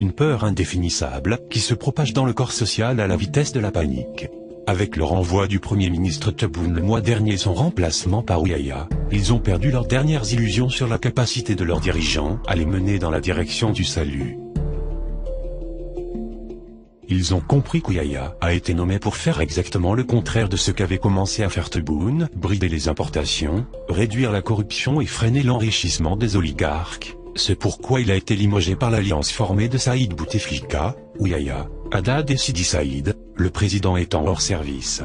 Une peur indéfinissable, qui se propage dans le corps social à la vitesse de la panique. Avec le renvoi du Premier ministre Tebboune le mois dernier et son remplacement par Ouyaïa, ils ont perdu leurs dernières illusions sur la capacité de leurs dirigeants à les mener dans la direction du salut. Ils ont compris qu'Ouyaïa a été nommé pour faire exactement le contraire de ce qu'avait commencé à faire Tebboune, brider les importations, réduire la corruption et freiner l'enrichissement des oligarques. C'est pourquoi il a été limogé par l'alliance formée de Saïd Bouteflika, Ouyaïa, Haddad et Sidi Saïd, le président étant hors service.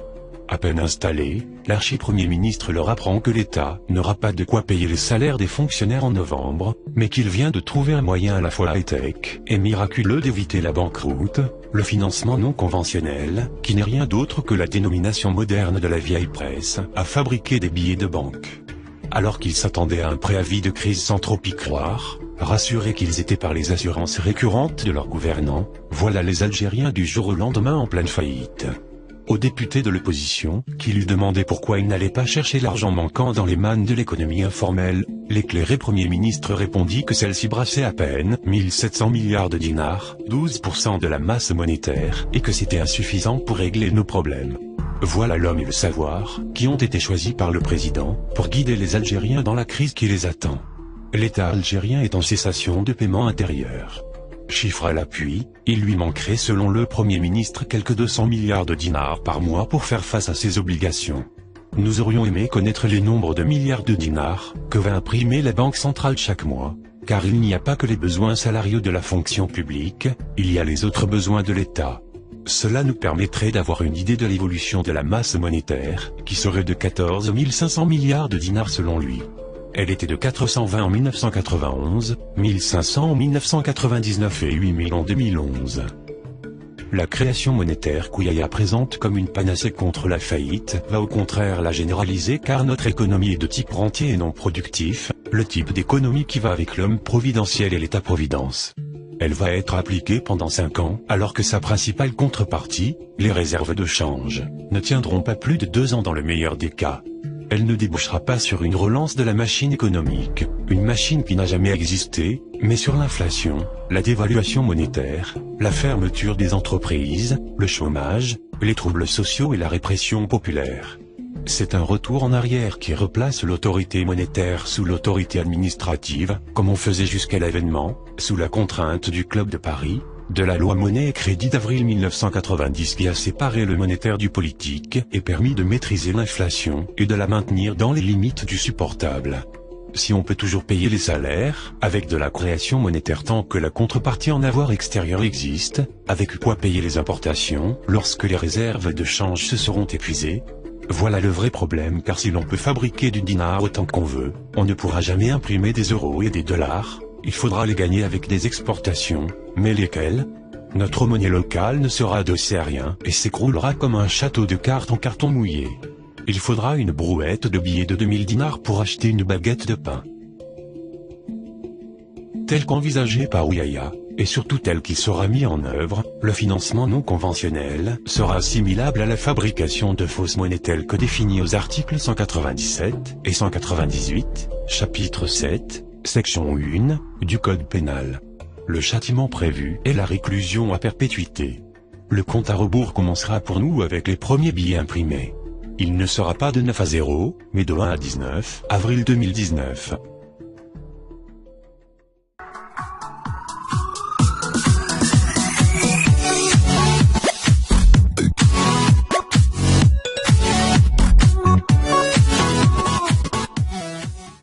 À peine installé, l'archi-premier ministre leur apprend que l'État n'aura pas de quoi payer les salaires des fonctionnaires en novembre, mais qu'il vient de trouver un moyen à la fois high-tech et miraculeux d'éviter la banqueroute, le financement non conventionnel, qui n'est rien d'autre que la dénomination moderne de la vieille presse, à fabriquer des billets de banque. Alors qu'ils s'attendaient à un préavis de crise sans trop y croire, rassurés qu'ils étaient par les assurances récurrentes de leurs gouvernants, voilà les Algériens du jour au lendemain en pleine faillite. Au député de l'opposition, qui lui demandait pourquoi il n'allait pas chercher l'argent manquant dans les mannes de l'économie informelle, l'éclairé Premier ministre répondit que celle-ci brassait à peine 1700 milliards de dinars, 12% de la masse monétaire, et que c'était insuffisant pour régler nos problèmes. Voilà l'homme et le savoir, qui ont été choisis par le président, pour guider les Algériens dans la crise qui les attend. L'État algérien est en cessation de paiement intérieur. Chiffre à l'appui, il lui manquerait selon le Premier ministre quelques 200 milliards de dinars par mois pour faire face à ses obligations. Nous aurions aimé connaître les nombres de milliards de dinars que va imprimer la Banque centrale chaque mois, car il n'y a pas que les besoins salariaux de la fonction publique, il y a les autres besoins de l'État. Cela nous permettrait d'avoir une idée de l'évolution de la masse monétaire, qui serait de 14 500 milliards de dinars selon lui. Elle était de 420 en 1991, 1500 en 1999 et 8000 en 2011. La création monétaire qu'Ouyaïa présente comme une panacée contre la faillite va au contraire la généraliser car notre économie est de type rentier et non productif, le type d'économie qui va avec l'homme providentiel et l'État-providence. Elle va être appliquée pendant 5 ans, alors que sa principale contrepartie, les réserves de change, ne tiendront pas plus de 2 ans dans le meilleur des cas. Elle ne débouchera pas sur une relance de la machine économique, une machine qui n'a jamais existé, mais sur l'inflation, la dévaluation monétaire, la fermeture des entreprises, le chômage, les troubles sociaux et la répression populaire. C'est un retour en arrière qui replace l'autorité monétaire sous l'autorité administrative, comme on faisait jusqu'à l'avènement, sous la contrainte du Club de Paris, de la loi Monnaie et Crédit d'avril 1990 qui a séparé le monétaire du politique et permis de maîtriser l'inflation et de la maintenir dans les limites du supportable. Si on peut toujours payer les salaires, avec de la création monétaire tant que la contrepartie en avoir extérieur existe, avec quoi payer les importations lorsque les réserves de change se seront épuisées? Voilà le vrai problème car si l'on peut fabriquer du dinar autant qu'on veut, on ne pourra jamais imprimer des euros et des dollars. Il faudra les gagner avec des exportations, mais lesquelles? Notre monnaie locale ne sera adossée à rien et s'écroulera comme un château de cartes en carton mouillé. Il faudra une brouette de billets de 2000 dinars pour acheter une baguette de pain. Tel qu'envisagé par Ouyaïa, et surtout tel qu'il sera mis en œuvre, le financement non conventionnel sera assimilable à la fabrication de fausses monnaies telles que définies aux articles 197 et 198, chapitre 7, section 1, du Code pénal. Le châtiment prévu est la réclusion à perpétuité. Le compte à rebours commencera pour nous avec les premiers billets imprimés. Il ne sera pas de 9 à 0, mais de 1 à 19 avril 2019.